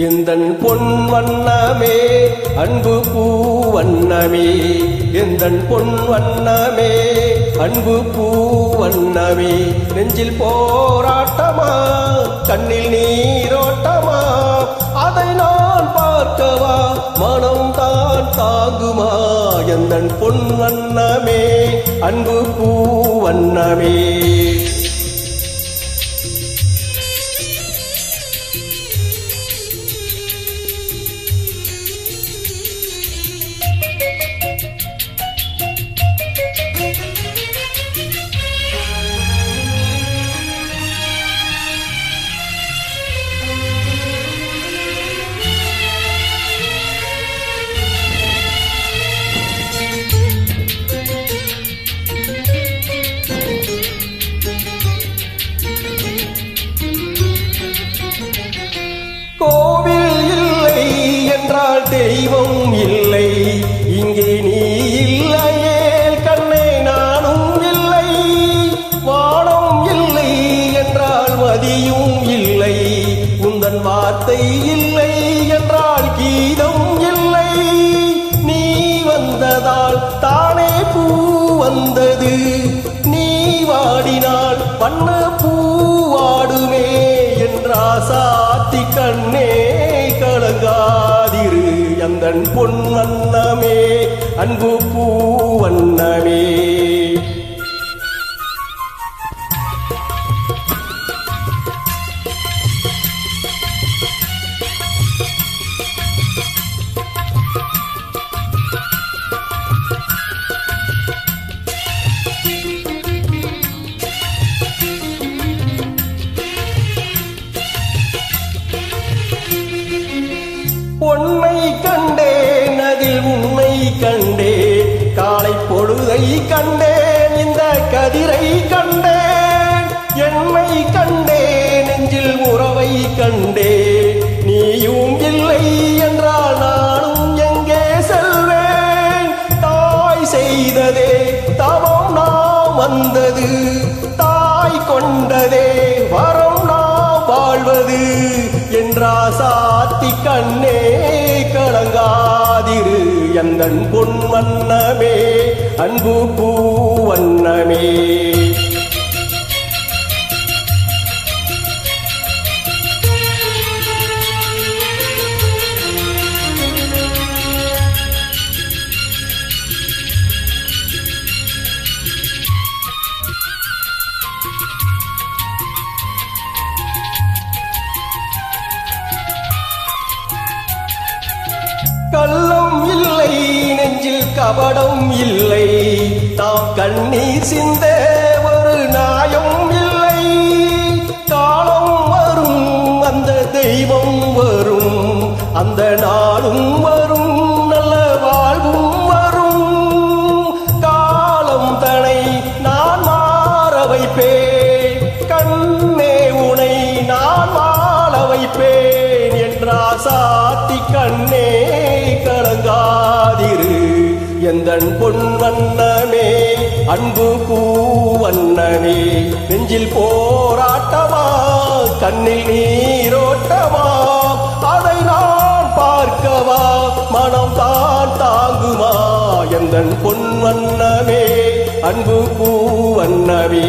எந்தன் பொன் வண்ணமே அன்பு பூ வண்ணமே, எந்தன் பொன் வண்ணமே அன்பு பூ வண்ணமே, நெஞ்சில் போராட்டமா கண்ணில் நீரோட்டமா, அதை நான் பார்க்கவா மனம் தான் தாங்குமா, எந்தன் பொன் வண்ணமே அன்பு பூ வண்ணமே. கோவில் இல்லை என்றால் தெய்வம் இல்லை, இங்கே நீ இல்லையே கண்ணே நானும் இல்லை, வானம் இல்லை என்றால் மதியும் இல்லை, உந்தன் வார்த்தை இல்லை என்றால் கீதம் இல்லை, நீ வந்ததால் தானே பூ வந்தது, நீ வாடினால் வண்ண பூ வாடுமே என்றாசாத்தி கண்ணே கலங்காதிரு, எந்தன் பொன் வண்ணமே அன்பு பூ வண்ணமே. பொன்னை கண்டேன் அதில் உண்மை கண்டேன், காலை பொழுதை கண்டேன் இந்த கதிரை கண்டேன், என்னை கண்டேன் நெஞ்சில் உறவை கண்டேன், நீயும் இல்லை என்றால் நானும் எங்கே செல்வேன், தாய் செய்ததே தவம் நாம் வந்தது, தாய் கொண்டதே வரம் நாம் வாழ்வது என்றாசாத்தி கண்ணே கலங்காதிரு, எந்தன் பொன் வண்ணமே அன்பு பூ வண்ணமே. கள்ளம் இல்லை நெஞ்சில் கபடம் இல்லை, தாம் கண்ணீர் சிந்த ஒரு நியாயம் இல்லை, காலம் வரும் அந்த தெய்வம் வரும் அந்த நாளும் வரும் நல்ல வாழ்வும் வரும், காலம் தனை நான் மாற வைப்பேன் கண்ணே உனை நான் வாழ வைப்பேன் என்றாசாத்தி கண்ணே கலங்காதிரு, எந்தன் பொன் வண்ணமே அன்பு பூ வண்ணமே, நெஞ்சில் போராட்டமா கண்ணில் நீரோட்டமா, அதை நான் பார்க்கவா மனம் தான் தாங்குமா, எந்தன் பொன் வண்ணமே அன்பு பூ வண்ணமே.